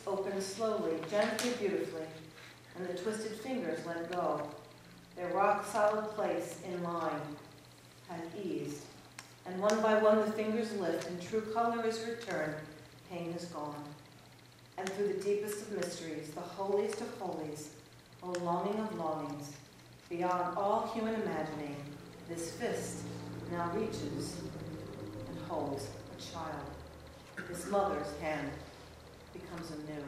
opened slowly, gently, beautifully, and the twisted fingers let go. Their rock-solid place in line had eased, and one by one the fingers lift, and true color is returned, pain is gone. And through the deepest of mysteries, the holiest of holies, O longing of longings, beyond all human imagining, this fist now reaches and holds a child. This mother's hand becomes anew.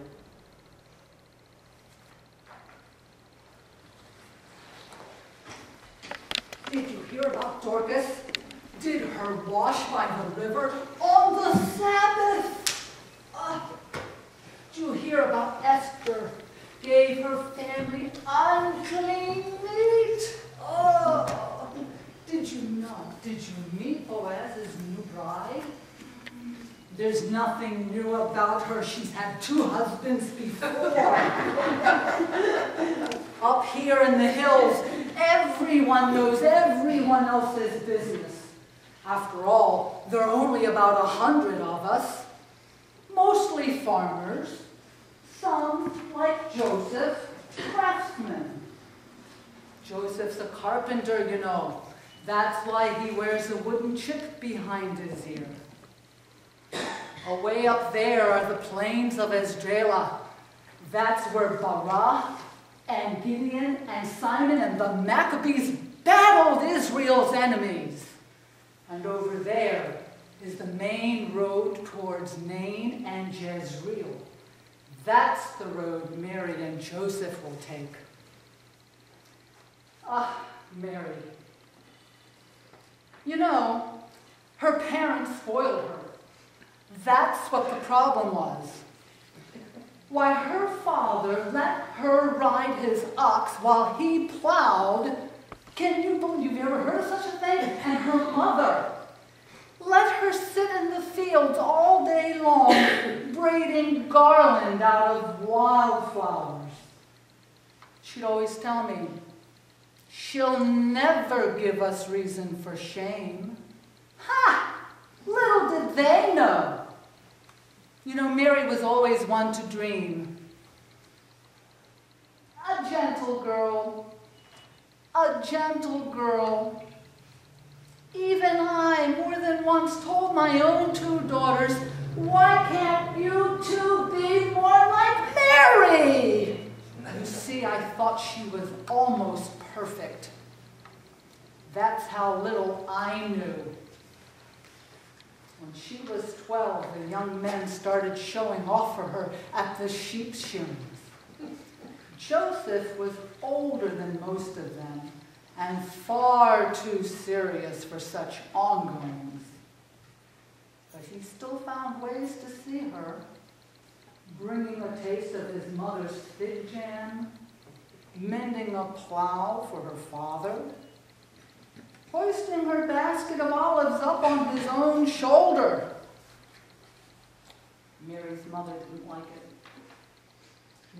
Did you hear about Dorcas? Did her wash by the river on the Sabbath? Did you hear about Esther? Gave her family unclean meat. Oh, did you know? Did you meet Boaz's new bride? There's nothing new about her. She's had 2 husbands before. Up here in the hills, everyone knows everyone else's business. After all, there are only about 100 of us, mostly farmers, some, like Joseph, craftsmen. Joseph's a carpenter, you know. That's why he wears a wooden chip behind his ear. Away up there are the plains of Esdrelah. That's where Barak and Gideon and Simon and the Maccabees battled Israel's enemies. And over there is the main road towards Nain and Jezreel. That's the road Mary and Joseph will take. Mary. You know, her parents spoiled her. That's what the problem was. Why, her father let her ride his ox while he plowed. Can you believe, you ever heard of such a thing? And her mother let her sit in the fields all day long, braiding garland out of wildflowers. She'd always tell me, she'll never give us reason for shame. Ha! Little did they know. You know, Mary was always one to dream. A gentle girl. A gentle girl. Even I, more than once, told my own 2 daughters, why can't you 2 be more like Mary? You see, I thought she was almost perfect. That's how little I knew. When she was 12, the young men started showing off for her at the sheep shearings. Joseph was older than most of them and far too serious for such ongoings. But he still found ways to see her, bringing a taste of his mother's fig jam, mending a plow for her father, hoisting her basket of olives up on his own shoulder. Mary's mother didn't like it.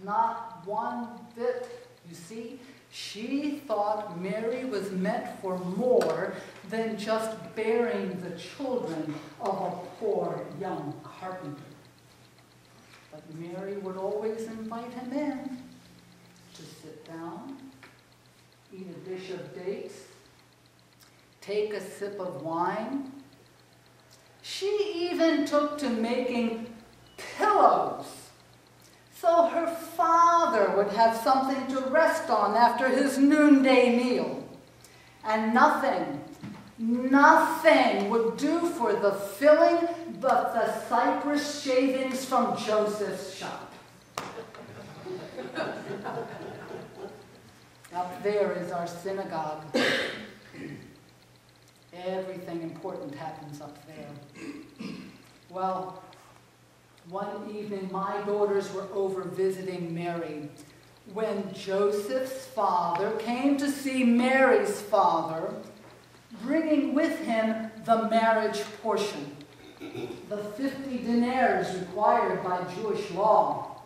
Not one bit. You see, she thought Mary was meant for more than just bearing the children of a poor young carpenter. But Mary would always invite him in to sit down, eat a dish of dates, take a sip of wine. She even took to making pillows so her father would have something to rest on after his noonday meal. And nothing would do for the filling but the cypress shavings from Joseph's shop. Up there is our synagogue. Everything important happens up there. Well, one evening my daughters were over visiting Mary when Joseph's father came to see Mary's father, bringing with him the marriage portion, the 50 dinars required by Jewish law.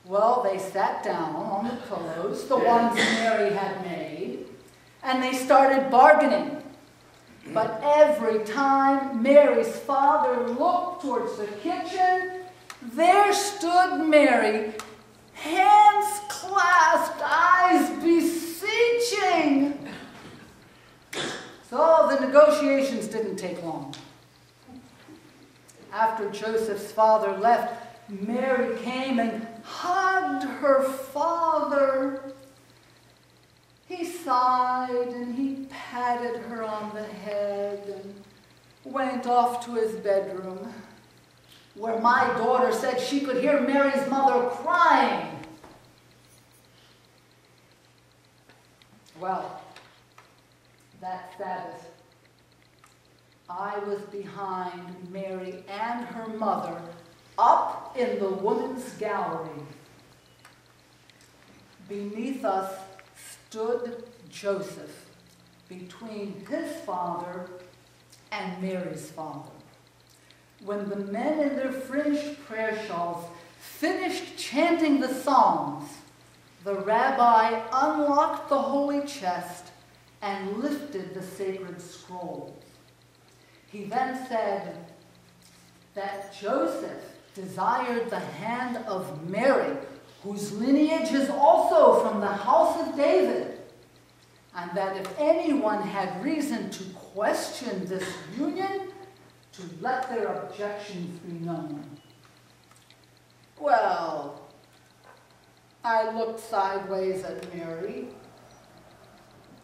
Well, they sat down on the pillows, the ones Mary had made, and they started bargaining. But every time Mary's father looked towards the kitchen, there stood Mary, hands clasped, eyes beseeching. So the negotiations didn't take long. After Joseph's father left, Mary came and hugged her father. He sighed and he patted her on the head and went off to his bedroom, where my daughter said she could hear Mary's mother crying. Well, that Sabbath, I was behind Mary and her mother up in the women's gallery. Beneath us stood Joseph, between his father and Mary's father. When the men in their fringed prayer shawls finished chanting the Psalms, the rabbi unlocked the holy chest and lifted the sacred scrolls. He then said that Joseph desired the hand of Mary, whose lineage is also from the house of David, and that if anyone had reason to question this union, to let their objections be known. Well, I looked sideways at Mary.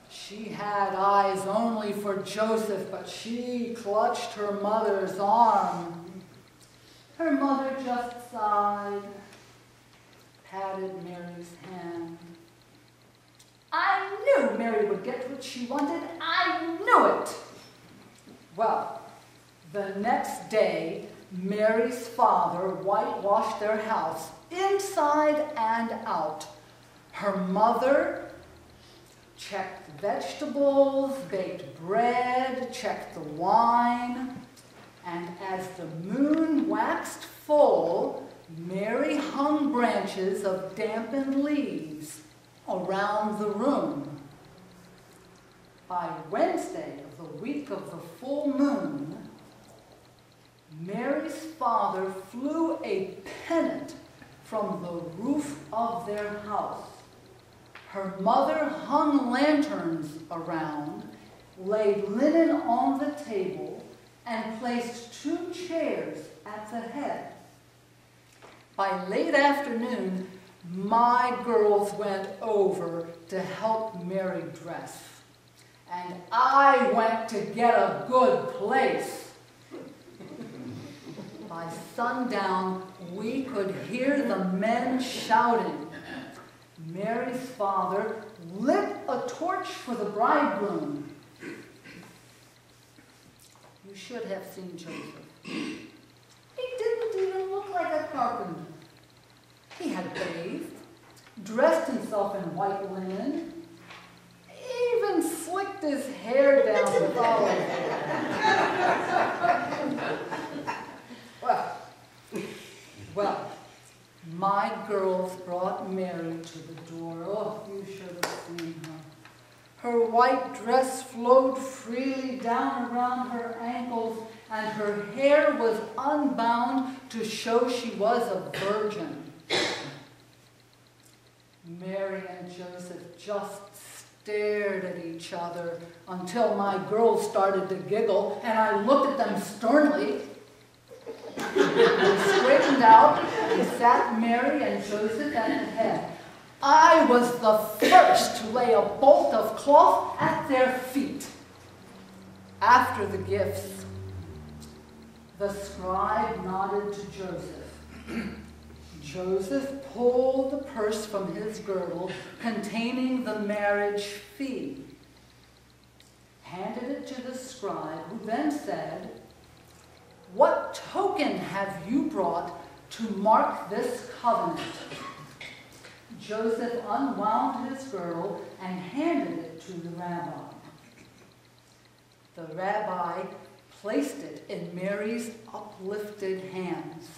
She had eyes only for Joseph, but she clutched her mother's arm. Her mother just sighed, patted Mary's hand. I knew Mary would get what she wanted. I knew it. Well, the next day, Mary's father whitewashed their house, inside and out. Her mother checked vegetables, baked bread, checked the wine, and as the moon waxed full, Mary hung branches of dampened leaves around the room. By Wednesday of the week of the full moon, Mary's father flew a pennant from the roof of their house. Her mother hung lanterns around, laid linen on the table, and placed 2 chairs at the head. By late afternoon, my girls went over to help Mary dress, and I went to get a good place. By sundown, we could hear the men shouting. Mary's father lit a torch for the bridegroom. You should have seen Joseph. He didn't even look like a carpenter. He had bathed, dressed himself in white linen, even slicked his hair down with olive oil. Well, my girls brought Mary to the door. Oh, you should have seen her. Her white dress flowed freely down around her ankles, and her hair was unbound to show she was a virgin. Mary and Joseph just stared at each other until my girls started to giggle, and I looked at them sternly. They straightened out and sat Mary and Joseph at the head. I was the first to lay a bolt of cloth at their feet. After the gifts, the scribe nodded to Joseph. Joseph pulled the purse from his girdle containing the marriage fee, handed it to the scribe, who then said, "What token have you brought to mark this covenant?" Joseph unwound his girdle and handed it to the rabbi. The rabbi placed it in Mary's uplifted hands.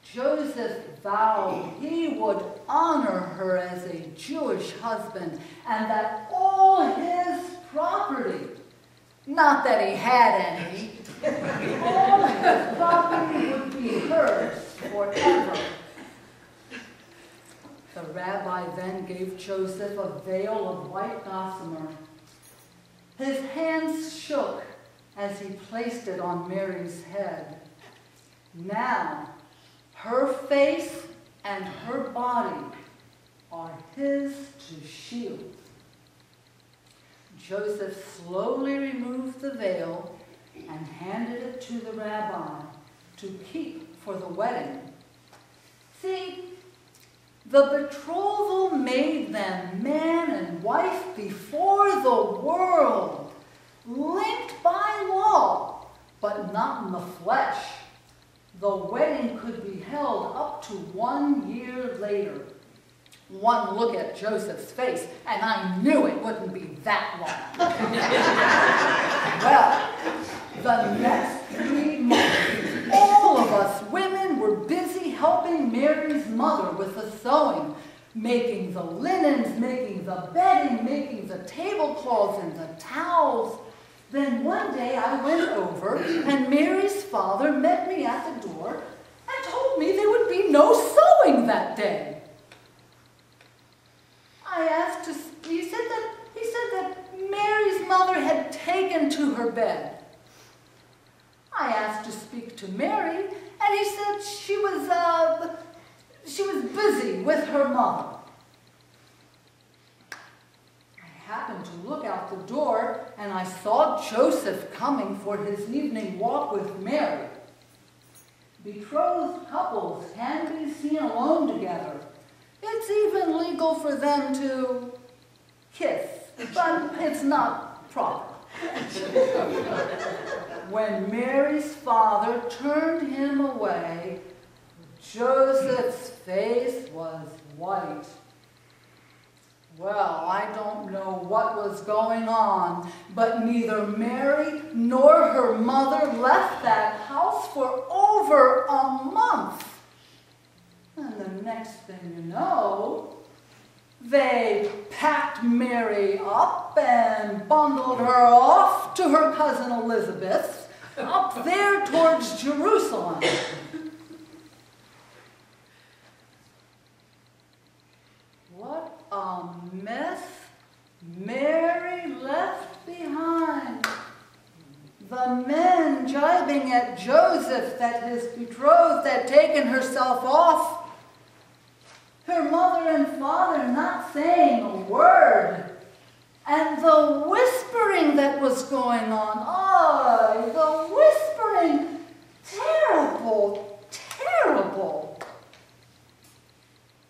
Joseph vowed he would honor her as a Jewish husband, and that all his property, not that he had any, all his property would be hers forever. The rabbi then gave Joseph a veil of white gossamer. His hands shook as he placed it on Mary's head. Now, her face and her body are his to shield. Joseph slowly removed the veil and handed it to the rabbi to keep for the wedding. See, the betrothal made them man and wife before the world, linked by law, but not in the flesh. The wedding could be held up to 1 year later. One look at Joseph's face, and I knew it wouldn't be that long. Well, the next 3 months, all of us women were busy helping Mary's mother with the sewing, making the linens, making the bedding, making the tablecloths and the towels. Then one day I went over, and Mary's father met me at the door and told me there would be no sewing that day. I asked he said that Mary's mother had taken to her bed. I asked to speak to Mary, and he said she was busy with her mother. I happened to look out the door, and I saw Joseph coming for his evening walk with Mary. Betrothed couples can be seen alone together. It's even legal for them to kiss, but it's not proper. When Mary's father turned him away, Joseph's face was white. Well, I don't know what was going on, but neither Mary nor her mother left that house for over a month. And the next thing you know, they packed Mary up and bundled her off to her cousin Elizabeth's, up there towards Jerusalem. What a mess Mary left behind. The men jibing at Joseph that his betrothed had taken herself off. Her mother and father not saying a word. And the whispering that was going on. Oh, the whispering. Terrible, terrible.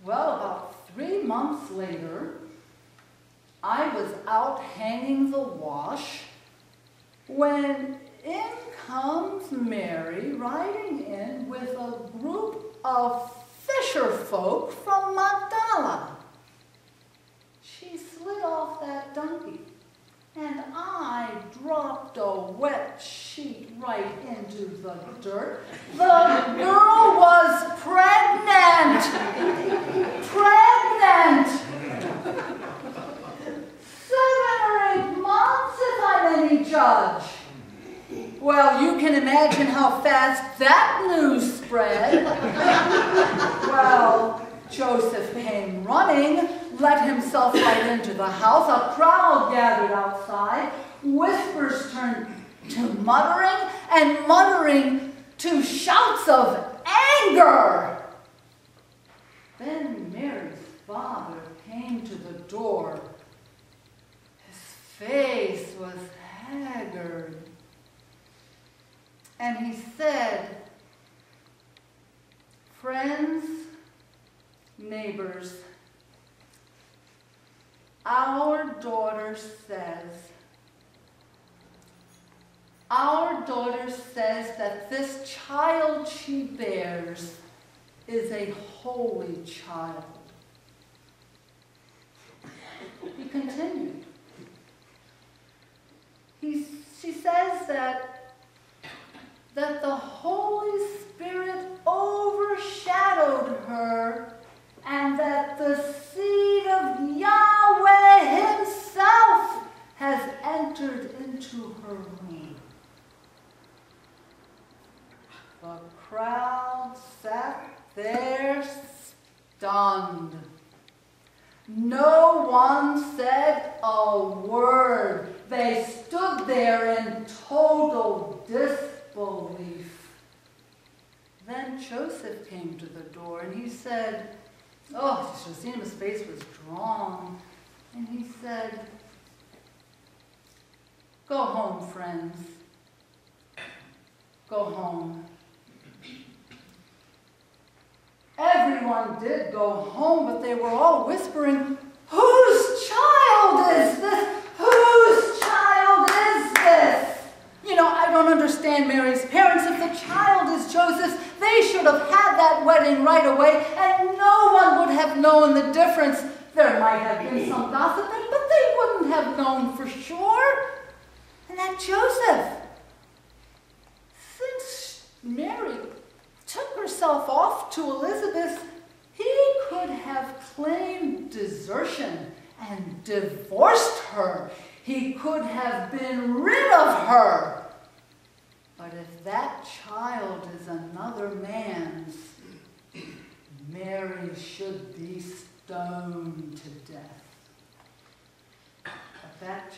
Well, about 3 months later, I was out hanging the wash when in comes Mary riding in with a group of fisher folk from Magdala. She slid off that donkey, and I dropped a wet sheet right into the dirt. The girl was pregnant! Pregnant! 7 or 8 months, if I'm any judge. Well, you can imagine how fast that news spread. Well, Joseph came running, let himself right into the house. A crowd gathered outside. Whispers turned to muttering, and muttering to shouts of anger. Then Mary's father came to the door. His face was haggard. And he said, "Friends, neighbors, our daughter says that this child she bears is a holy child." He continued. She says that the Holy Spirit overshadowed her, and that the seed of Yahweh himself has entered into her womb. The crowd sat there stunned. No one said a word. They stood there in total disbelief. Then Joseph came to the door and he said, oh, you should have seen him, his face was drawn. And he said, go home, friends. Go home. Everyone did go home, but they were all whispering, whose child is this? Whose child is this? You know, I don't understand Mary's parents. If the child is Joseph's, they should have had that wedding right away, and no one would have known the difference. There might have been some gossiping, but they wouldn't have known for sure. And that Joseph, since Mary took herself off to Elizabeth, he could have claimed desertion and divorced her. He could have been rid of her. But if that child is another man's, Mary should be stoned to death. But that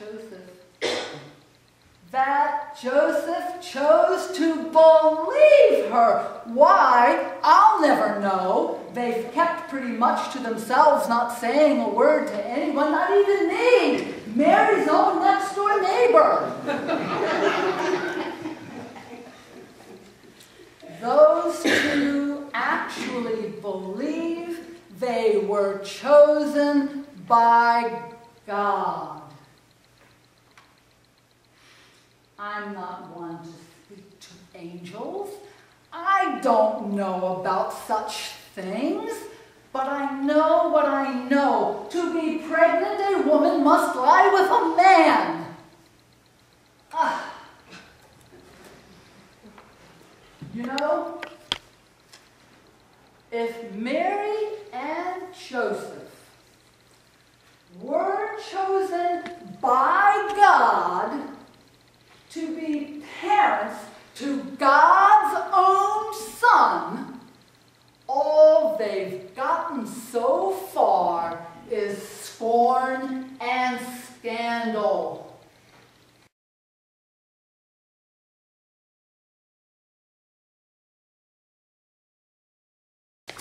Joseph chose to believe her. Why? I'll never know. They've kept pretty much to themselves, not saying a word to anyone, not even me, Mary's own next door neighbor. Those two actually believe they were chosen by God. I'm not one to speak to angels. I don't know about such things, but I know what I know. To be pregnant, a woman must lie with a man. You know, if Mary and Joseph were chosen by God to be parents to God's own son, all they've gotten so far is scorn and scandal.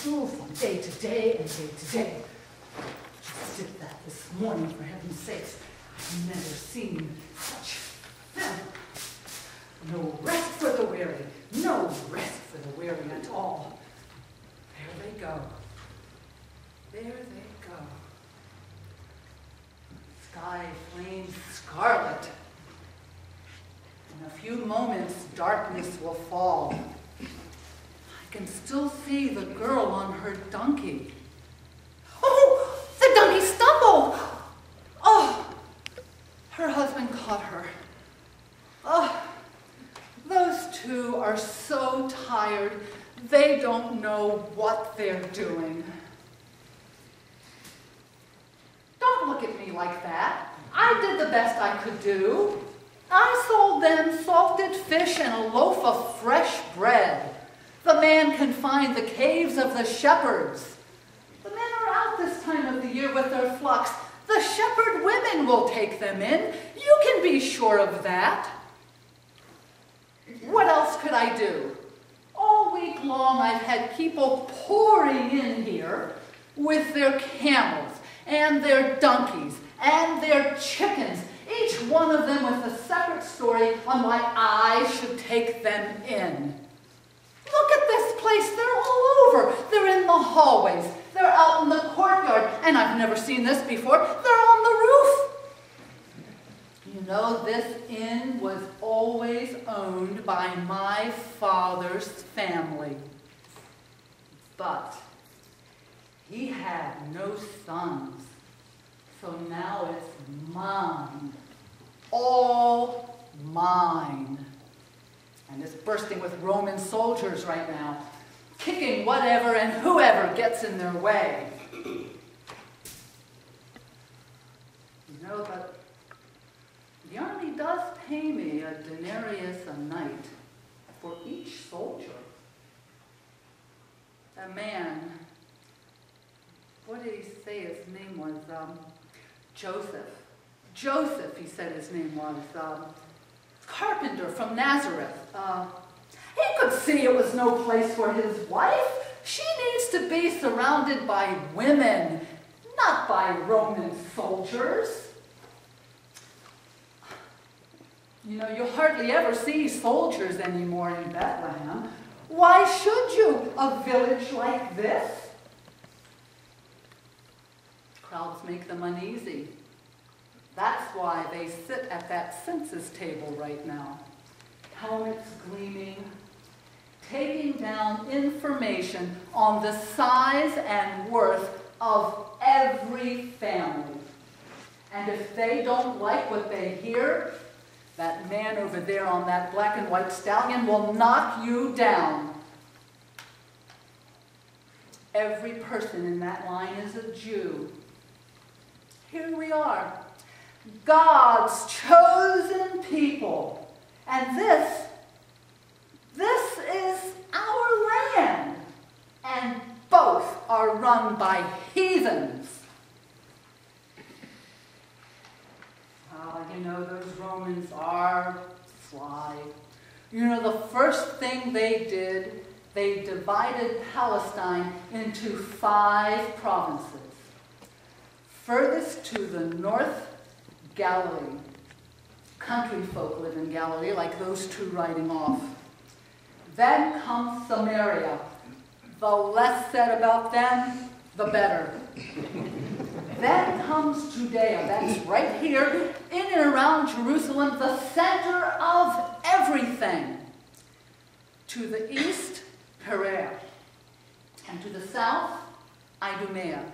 From day to day and day to day. Just did that this morning, for heaven's sakes. I've never seen such filth. No rest for the weary. No rest for the weary at all. There they go. There they go. Sky flames scarlet. In a few moments, darkness will fall. I can still see the girl on her donkey. Oh, the donkey stumbled! Oh, her husband caught her. Oh, those two are so tired, they don't know what they're doing. Don't look at me like that. I did the best I could do. I sold them salted fish and a loaf of fresh bread. The man can find the caves of the shepherds. The men are out this time of the year with their flocks. The shepherd women will take them in. You can be sure of that. What else could I do? All week long I've had people pouring in here with their camels and their donkeys and their chickens, each one of them with a separate story on why I should take them in. Look at this place, they're all over. They're in the hallways, they're out in the courtyard, and I've never seen this before, they're on the roof. You know, this inn was always owned by my father's family. But he had no sons, so now it's mine, all mine. And it's bursting with Roman soldiers right now, kicking whatever and whoever gets in their way. You know, but the army does pay me a denarius a night for each soldier. a man, what did he say his name was? Joseph. Joseph, he said his name was. Carpenter from Nazareth. He could see it was no place for his wife. She needs to be surrounded by women, not by Roman soldiers. You know, you hardly ever see soldiers anymore in Bethlehem. Why should you? A village like this? Crowds make them uneasy. That's why they sit at that census table right now. Helmets gleaming, taking down information on the size and worth of every family. And if they don't like what they hear, that man over there on that black and white stallion will knock you down. Every person in that line is a Jew. Here we are, God's chosen people. And this is our land. And both are run by heathens. You know, those Romans are sly. You know, the first thing they did, they divided Palestine into 5 provinces. Furthest to the north, Galilee. Country folk live in Galilee, like those 2 riding off. Then comes Samaria. The less said about them, the better. Then comes Judea, that's right here, in and around Jerusalem, the center of everything. To the east, Perea, and to the south, Idumea.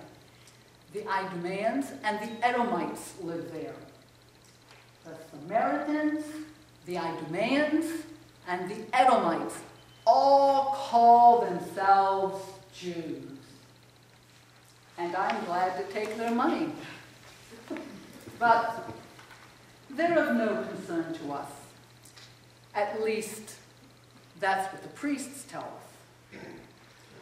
The Idumeans and the Edomites live there. The Samaritans, the Idumeans, and the Edomites all call themselves Jews. And I'm glad to take their money. But they're of no concern to us. At least, that's what the priests tell us.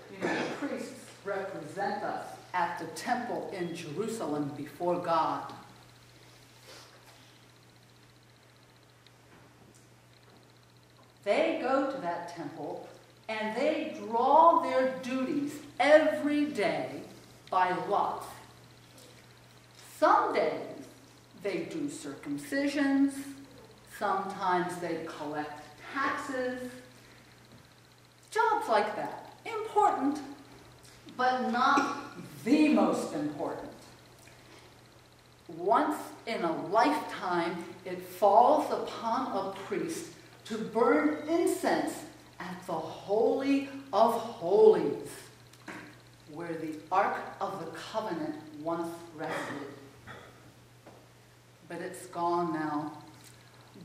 You know, the priests represent us at the temple in Jerusalem before God. They go to that temple and they draw their duties every day by lot. Some days they do circumcisions, sometimes they collect taxes, jobs like that. Important, but not the most important. Once in a lifetime, it falls upon a priest to burn incense at the Holy of Holies, where the Ark of the Covenant once rested. But it's gone now.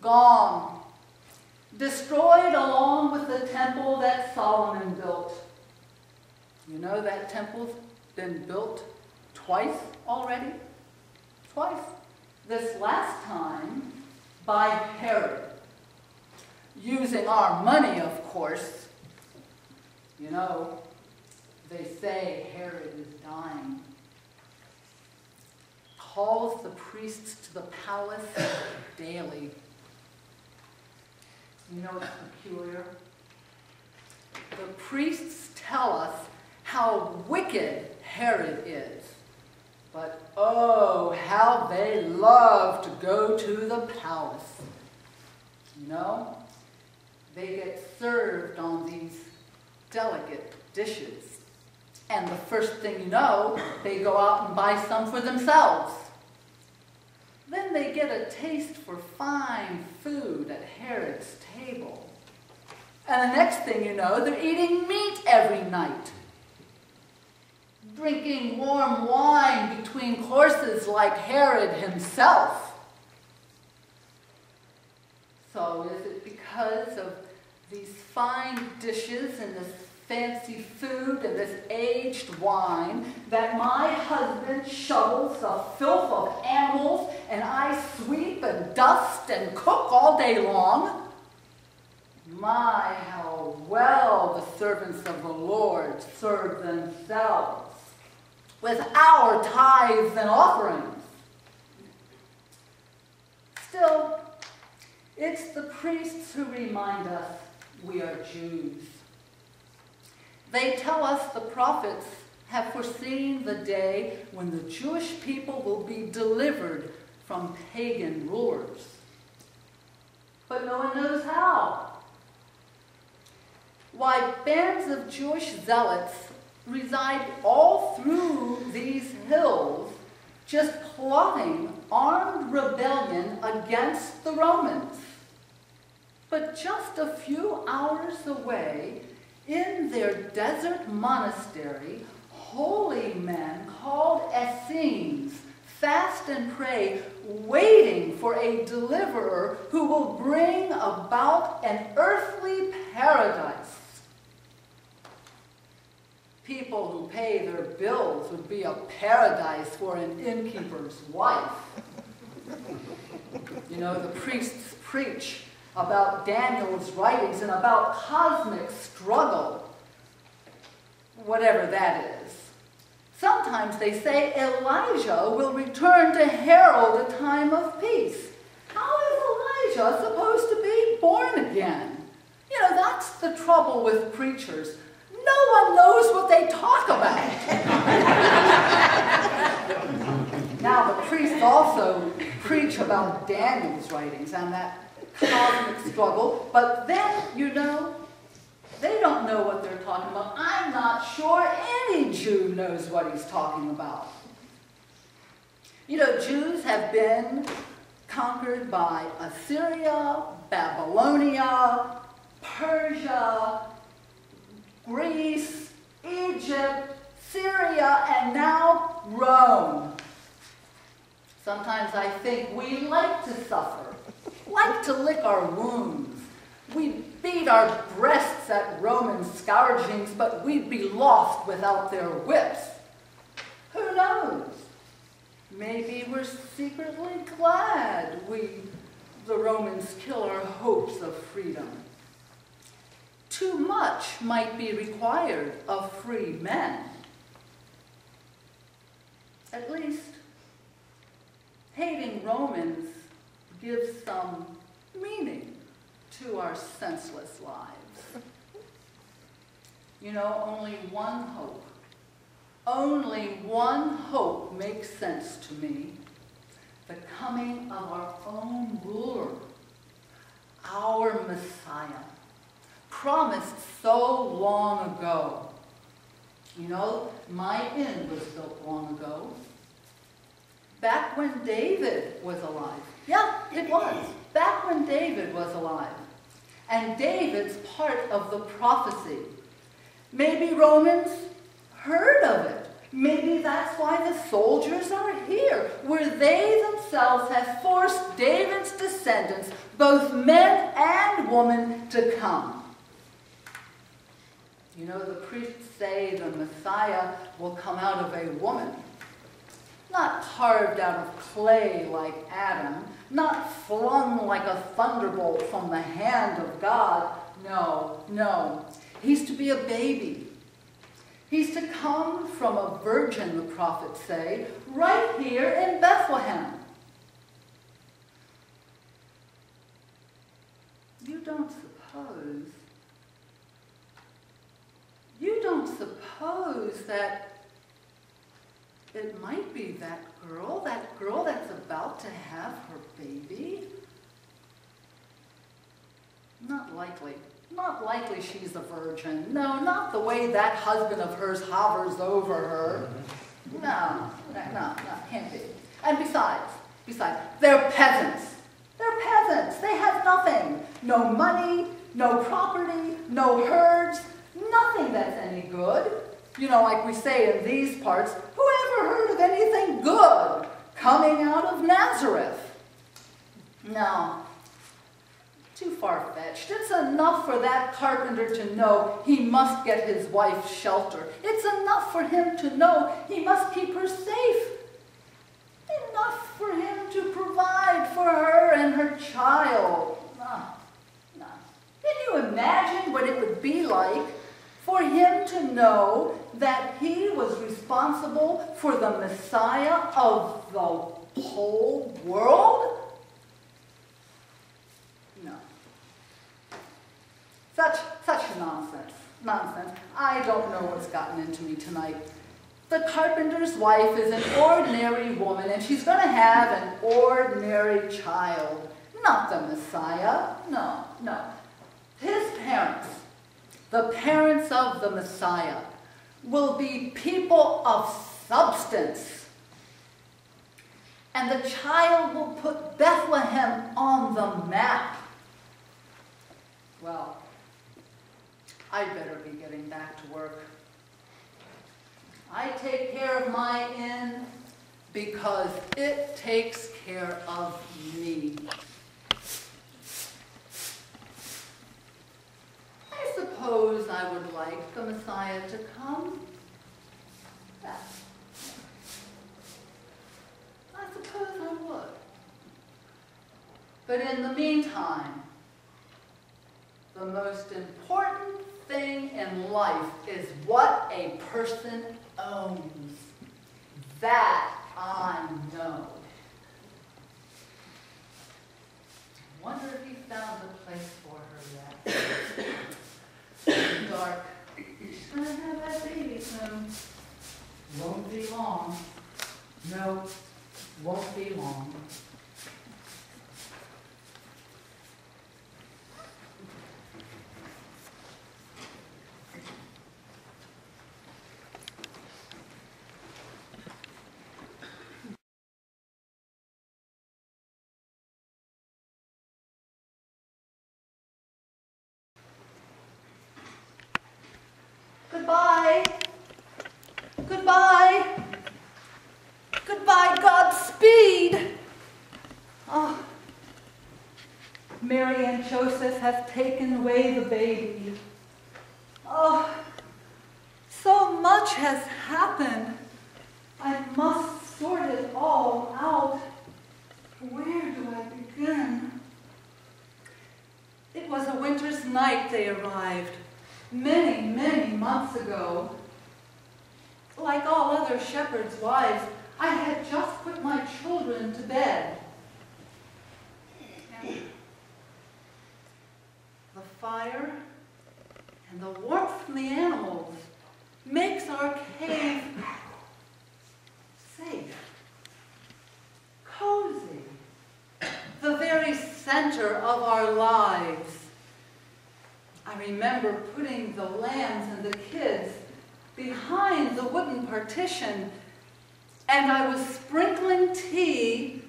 Gone. Destroyed along with the temple that Solomon built. You know that temple's been built twice already? Twice. This last time by Herod. Using our money, of course. You know, they say Herod is dying. Calls the priests to the palace daily. You know what's peculiar? The priests tell us how wicked Herod is. But oh, how they love to go to the palace. You know, they get served on these delicate dishes. And the first thing you know, they go out and buy some for themselves. Then they get a taste for fine food at Herod's table. And the next thing you know, they're eating meat every night. Drinking warm wine between courses like Herod himself. So is it because of these fine dishes and this fancy food and this aged wine that my husband shovels the filth of animals and I sweep and dust and cook all day long? My, how well the servants of the Lord serve themselves with our tithes and offerings. Still, it's the priests who remind us we are Jews. They tell us the prophets have foreseen the day when the Jewish people will be delivered from pagan rulers. But no one knows how. Why, bands of Jewish zealots reside all through these hills, just plotting armed rebellion against the Romans. But just a few hours away, in their desert monastery, holy men called Essenes fast and pray, waiting for a deliverer who will bring about an earthly paradise. People who pay their bills would be a paradise for an innkeeper's wife. You know, the priests preach about Daniel's writings and about cosmic struggle, whatever that is. Sometimes they say Elijah will return to herald a time of peace. How is Elijah supposed to be born again? You know, that's the trouble with preachers. No one knows what they talk about. Now, the priests also preach about Daniel's writings and that cosmic struggle, but then, you know, they don't know what they're talking about. I'm not sure any Jew knows what he's talking about. You know, Jews have been conquered by Assyria, Babylonia, Persia, Greece, Egypt, Syria, and now Rome. Sometimes I think we like to suffer, like to lick our wounds. We beat our breasts at Roman scourgings, but we'd be lost without their whips. Who knows? Maybe we're secretly glad the Romans kill our hopes of freedom. Too much might be required of free men. At least, hating Romans gives some meaning to our senseless lives. You know, only one hope makes sense to me. The coming of our own ruler, our Messiah, promised so long ago. You know, my inn was built long ago. Back when David was alive. Yeah, it was. Back when David was alive. And David's part of the prophecy. Maybe Romans heard of it. Maybe that's why the soldiers are here, where they themselves have forced David's descendants, both men and women, to come. You know, the priests say the Messiah will come out of a woman. Not carved out of clay like Adam, not flung like a thunderbolt from the hand of God. No, no. He's to be a baby. He's to come from a virgin, the prophets say, right here in Bethlehem. You don't suppose that it might be that girl that's about to have her baby? Not likely. Not likely she's a virgin. No, not the way that husband of hers hovers over her. No, can't be. And besides, they're peasants. They're peasants. They have nothing. No money, no property, no herds, nothing that's any good. You know, like we say in these parts, who ever heard of anything good coming out of Nazareth? No. Too far-fetched. It's enough for that carpenter to know he must get his wife shelter. It's enough for him to know he must keep her safe. Enough for him to provide for her and her child. No. Can you imagine what it would be like for him to know that he was responsible for the Messiah of the whole world? No. Such nonsense. I don't know what's gotten into me tonight. The carpenter's wife is an ordinary woman, and she's going to have an ordinary child. Not the Messiah. No. His parents, the parents of the Messiah, will be people of substance. And the child will put Bethlehem on the map. Well, I'd better be getting back to work. I take care of my inn because it takes care of me. I suppose I would like the Messiah to come. Yeah. I suppose I would. But in the meantime, the most important thing in life is what a person owns. That I know. I wonder if he found a place for her yet. It's dark. She's going to have that baby soon. Won't be long. No, won't be long. Goodbye. Goodbye. Goodbye, Godspeed. Oh, Mary and Joseph have taken away the baby. Oh, so much has happened. I must sort it all out. Where do I begin? It was a winter's night they arrived. Many, many months ago. Like all other shepherds' wives, I had just put my children to bed. And the fire and the warmth from the animals makes our cave safe, cozy, the very center of our lives. I remember putting the lambs and the kids behind the wooden partition, and I was sprinkling tea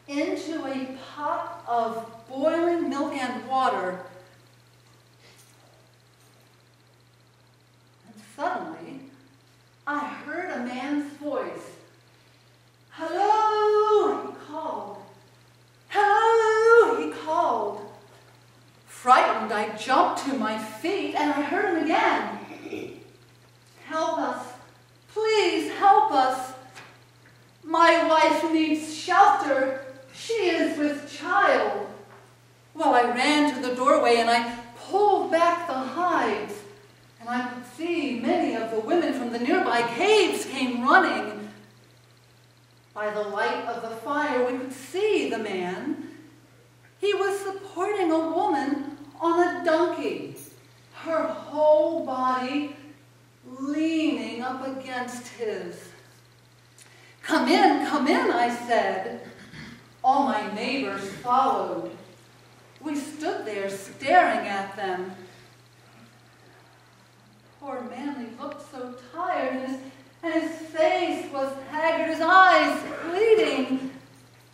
into a pot of boiling milk and water. And suddenly, I heard a man's voice. "Hello," he called. "Hello," he called. Frightened, I jumped to my feet, and I heard him again. "Help us. Please help us. My wife needs shelter. She is with child." Well, I ran to the doorway, and I pulled back the hides, and I could see many of the women from the nearby caves came running. By the light of the fire, we could see the man. He was supporting a woman on a donkey, her whole body leaning up against his. Come in, I said. All my neighbors followed. We stood there staring at them. Poor man, he looked so tired, and his face was haggard, his eyes bleeding.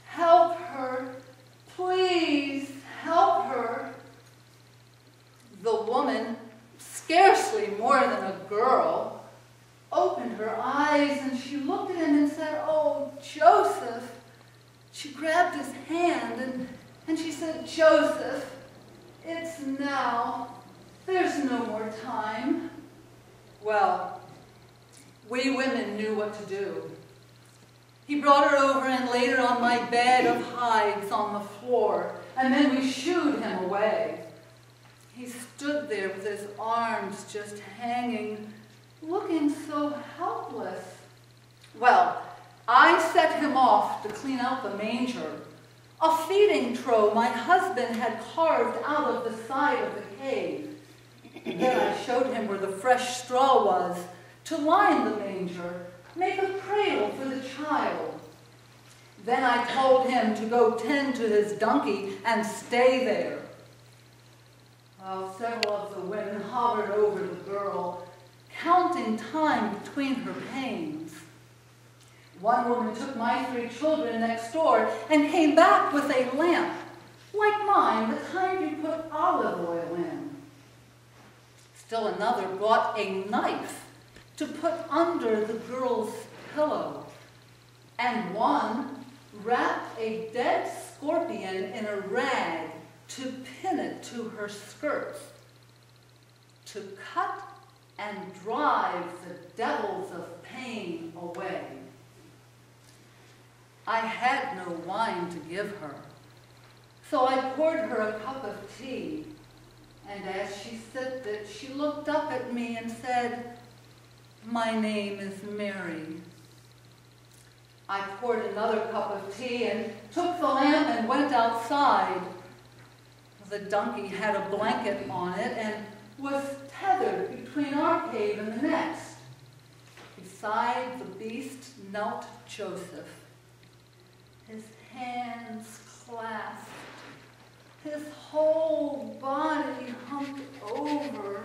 "Help her, please help her." The woman, scarcely more than a girl, opened her eyes and she looked at him and said, "Oh, Joseph." She grabbed his hand and she said, "Joseph, it's now. There's no more time." Well, we women knew what to do. He brought her over and laid her on my bed of hides on the floor, and then we shooed him away. He stood there with his arms just hanging, looking so helpless. Well, I set him off to clean out the manger, a feeding trough my husband had carved out of the side of the cave. Then I showed him where the fresh straw was to line the manger, make a cradle for the child. Then I told him to go tend to his donkey and stay there. Well, several of the women hovered over the girl, counting time between her pains. One woman took my 3 children next door and came back with a lamp, like mine, the kind you put olive oil in. Still another brought a knife to put under the girl's pillow, and one wrapped a dead scorpion in a rag to pin it to her skirts, to cut and drive the devils of pain away. I had no wine to give her, so I poured her a cup of tea, and as she sipped it, she looked up at me and said, "My name is Mary." I poured another cup of tea and took the lamp and went outside. The donkey had a blanket on it and was tethered between our cave and the next. Beside the beast knelt Joseph, his hands clasped, his whole body humped over,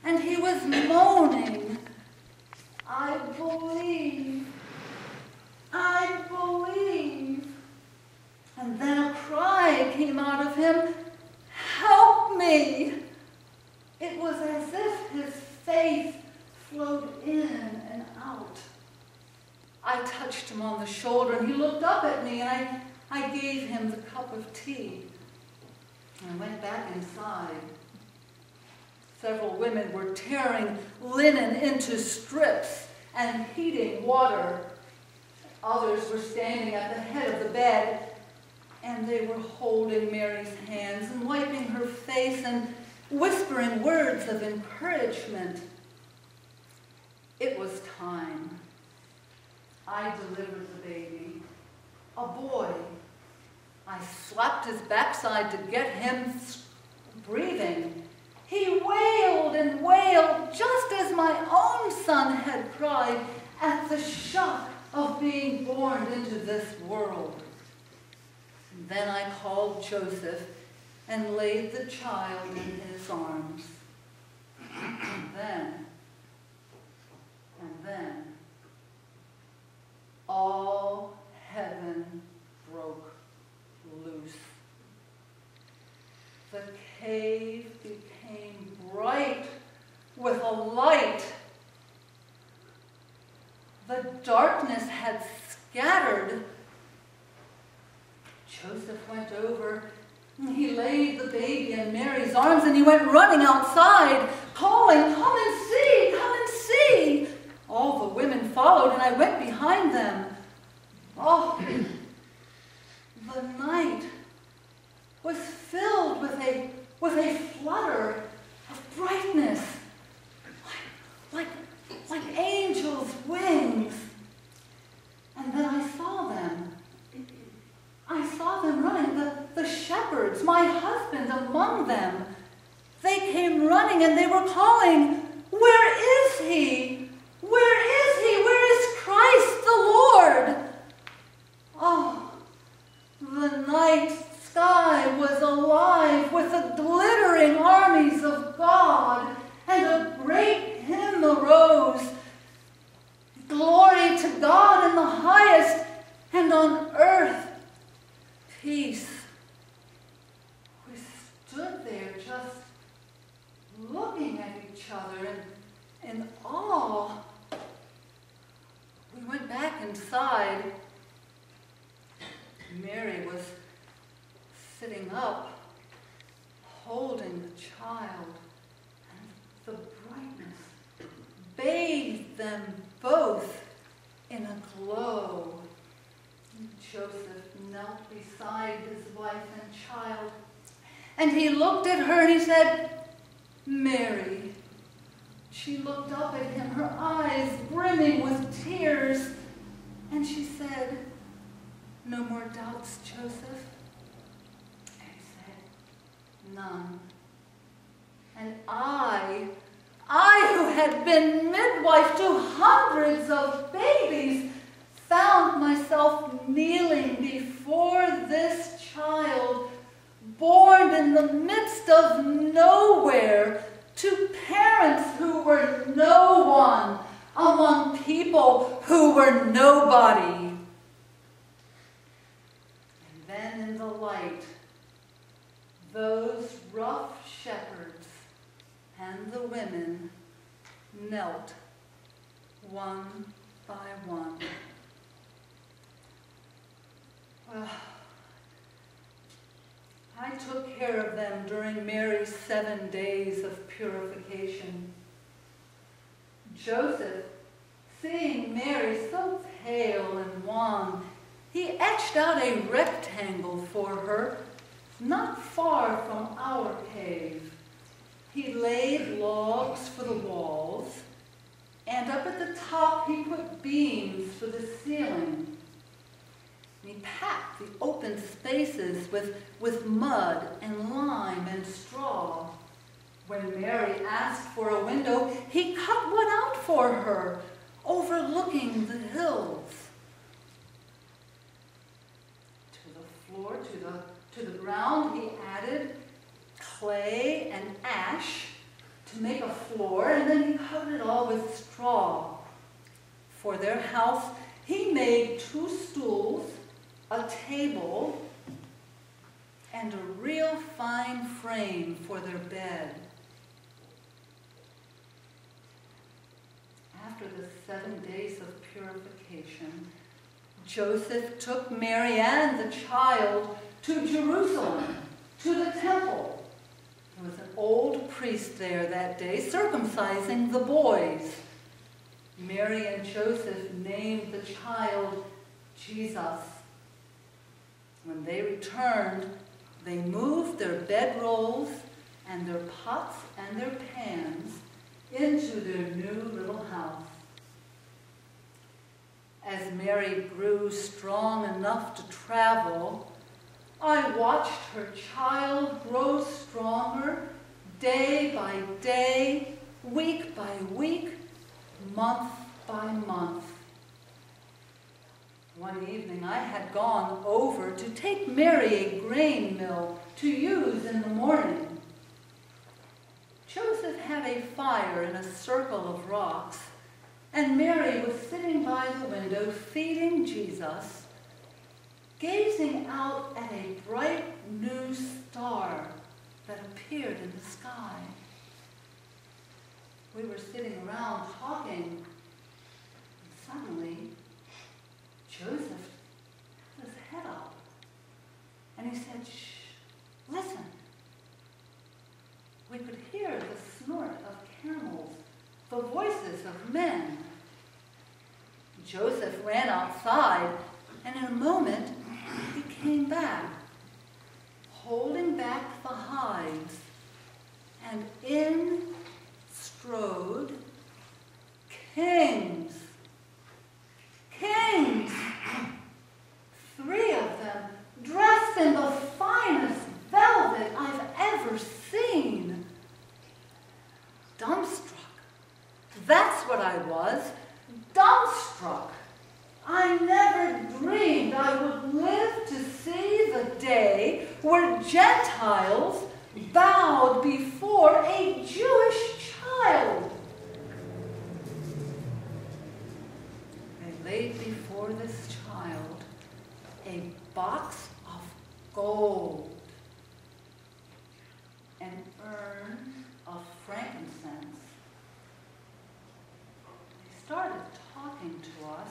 and he was moaning, "I believe, I believe." And then a cry came out of him, "Help me!" It was as if his faith flowed in and out. I touched him on the shoulder, and he looked up at me, and I gave him the cup of tea. I went back inside. Several women were tearing linen into strips and heating water. Others were standing at the head of the bed, and they were holding Mary's hands and wiping her face and whispering words of encouragement. It was time. I delivered the baby, a boy. I slapped his backside to get him breathing. He wailed and wailed just as my own son had cried at the shock of being born into this world. And then I called Joseph and laid the child in his arms. And then, all heaven broke loose. The cave became bright with a light. The darkness had scattered. Joseph went over, and he laid the baby in Mary's arms, and he went running outside, calling, "Come and see, come and see." All the women followed, and I went behind them. Oh, the night was filled with a flutter of brightness, like angels' wings. And then I saw them. I saw them running, the shepherds, my husband among them. They came running and they were calling, "Where is he? Where is he? Where is Christ the Lord?" Oh, the night sky was alive with the glittering armies of God, and a great hymn arose. "Glory to God in the highest, and on earth peace." We stood there just looking at each other in awe. We went back inside. Mary was sitting up, holding the child, and the brightness bathed them both in a glow. Joseph knelt beside his wife and child, and he looked at her and he said, Mary. She looked up at him, her eyes brimming with tears, and she said, "No more doubts, Joseph?" And he said, "None." And I who had been midwife to hundreds of babies, found myself kneeling before this child, born in the midst of nowhere, to parents who were no one, among people who were nobody. And then in the light, those rough shepherds and the women knelt one by one. I took care of them during Mary's 7 days of purification. Joseph, seeing Mary so pale and wan, he etched out a rectangle for her not far from our cave. He laid logs for the walls, and up at the top he put beams for the ceiling. He packed the open spaces with mud and lime and straw. When Mary asked for a window, he cut one out for her, overlooking the hills. To the floor, to the ground, he added clay and ash to make a floor, and then he covered it all with straw. For their house, he made 2 stools, a table, and a real fine frame for their bed. After the 7 days of purification, Joseph took Mary and the child to Jerusalem, to the temple. There was an old priest there that day, circumcising the boys. Mary and Joseph named the child Jesus. When they returned, they moved their bedrolls and their pots and their pans into their new little house. As Mary grew strong enough to travel, I watched her child grow stronger day by day, week by week, month by month. One evening I had gone over to take Mary a grain mill to use in the morning. Joseph had a fire in a circle of rocks, and Mary was sitting by the window feeding Jesus, gazing out at a bright new star that appeared in the sky. We were sitting around talking, and suddenly Joseph held his head up, and he said, "Shh, listen." We could hear the snort of camels, the voices of men. Joseph ran outside, and in a moment he came back, holding back the hides, and in strode kings. Kings! 3 of them, dressed in the finest velvet I've ever seen. Dumbstruck. That's what I was. Dumbstruck. I never dreamed I would live to see the day where Gentiles bowed before a Jewish child. They laid before this child a box of gold, an urn of frankincense. They started talking to us.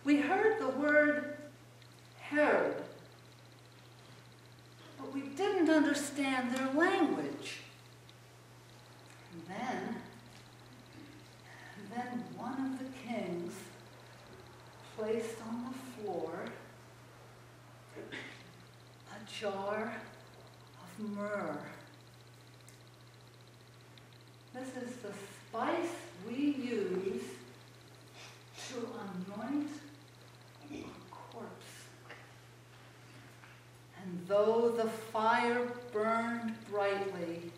We heard the word Herod, but we didn't understand their language. And then one of the kings placed on the floor a jar of myrrh, This is the spice we use to anoint a corpse. And though the fire burned brightly,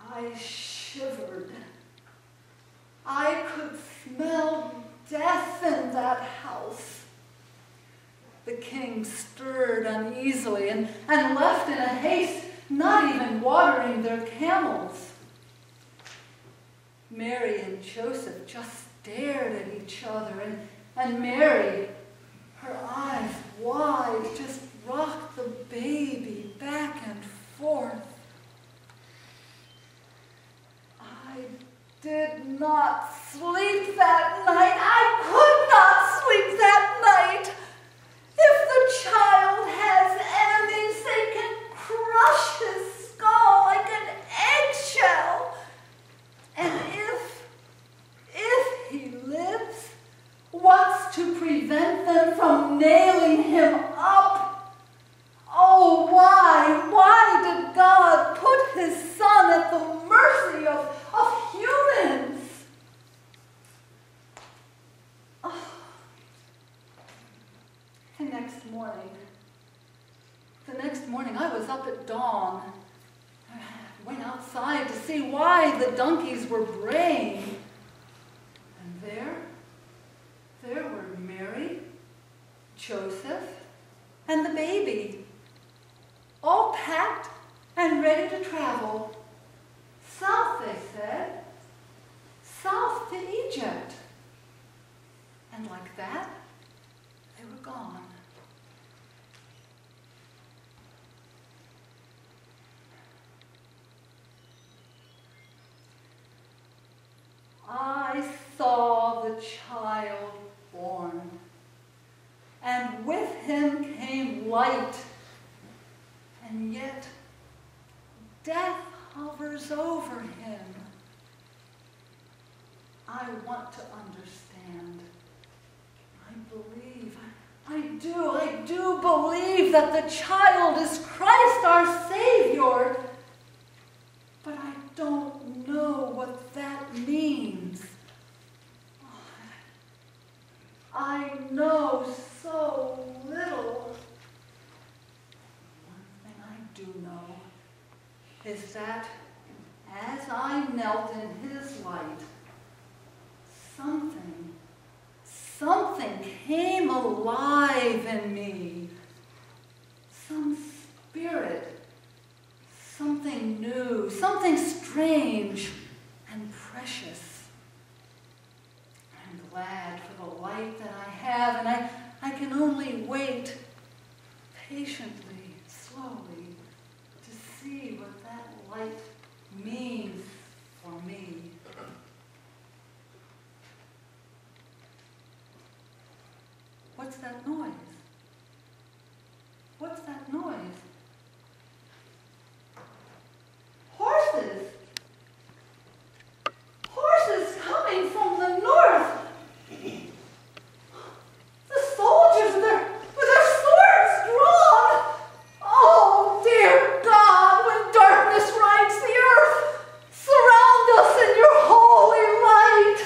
I shivered. I could smell death in that house. The king stirred uneasily and left in a haste, not even watering their camels. Mary and Joseph just stared at each other, and Mary, her eyes wide, just rocked the baby back and forth. I did not sleep that night. I could not sleep that night. If the child has enemies, they can crush his skull like an eggshell. And if he lives, what's to prevent them from nailing him up? Oh, why did God put his son at the mercy of humans? Oh. The next morning, I was up at dawn. I went outside to see why the donkeys were braying. And there were Mary, Joseph, and the baby, all packed and ready to travel. South, they said, south to Egypt. And like that, they were gone. I saw the child born, and with him came light, and yet death hovers over him. I want to understand. I do believe that the child is Christ our Savior, but I don't know what that means. I know so little. One thing I do know is that as I knelt in his light, something came alive in me. Some spirit, something new, something strange and precious. I'm glad for the light that I have, and I can only wait patiently, slowly, to see what that light means for me. What's that noise? What's that noise? Horses! Horses coming from the north! The soldiers with their swords drawn! Oh, dear God, when darkness rides the earth, surround us in your holy light!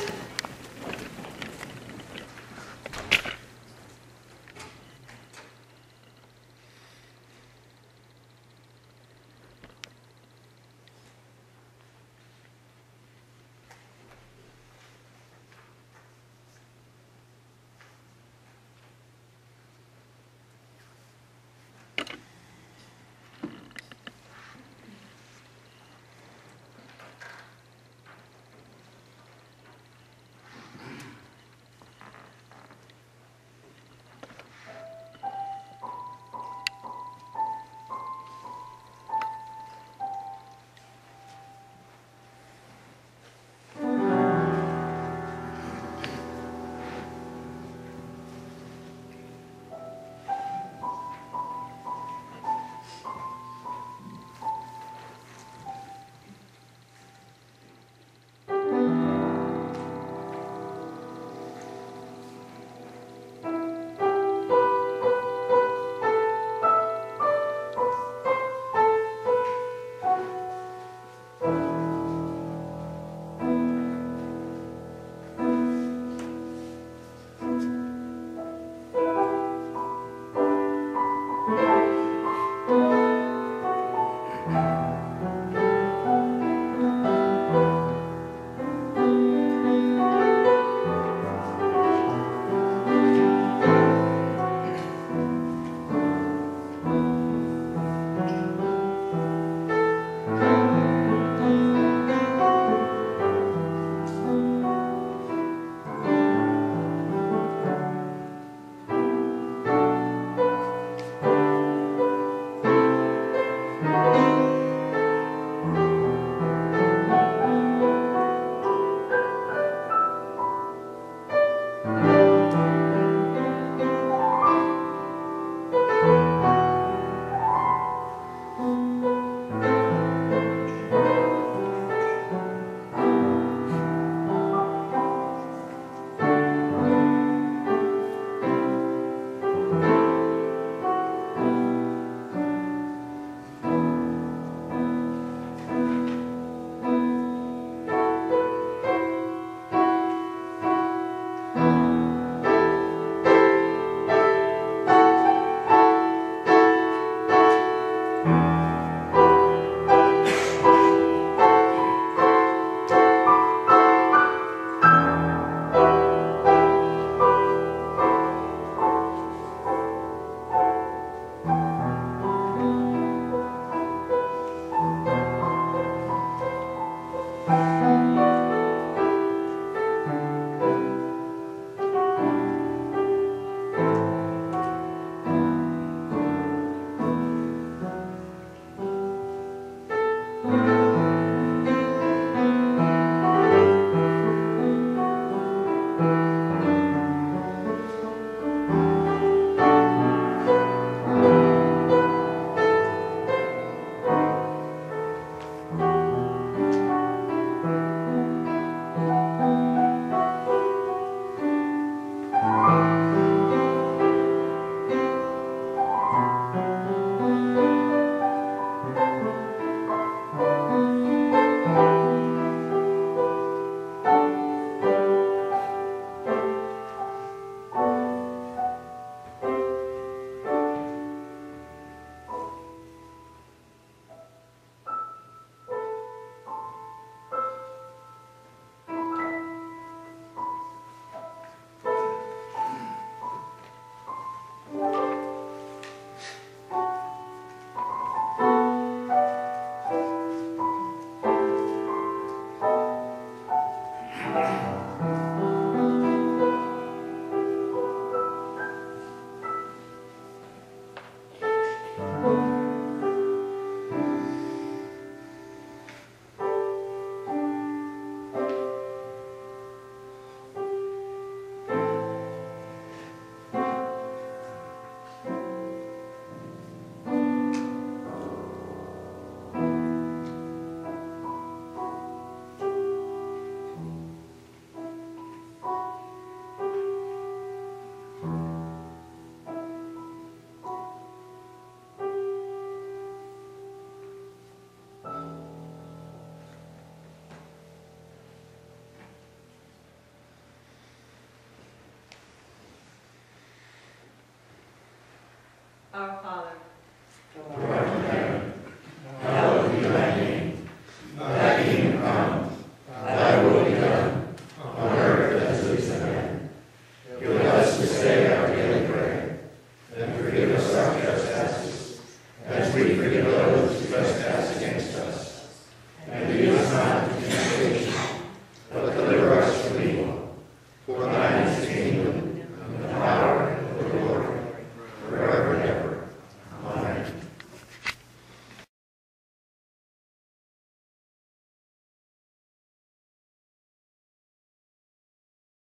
Our Father, Who art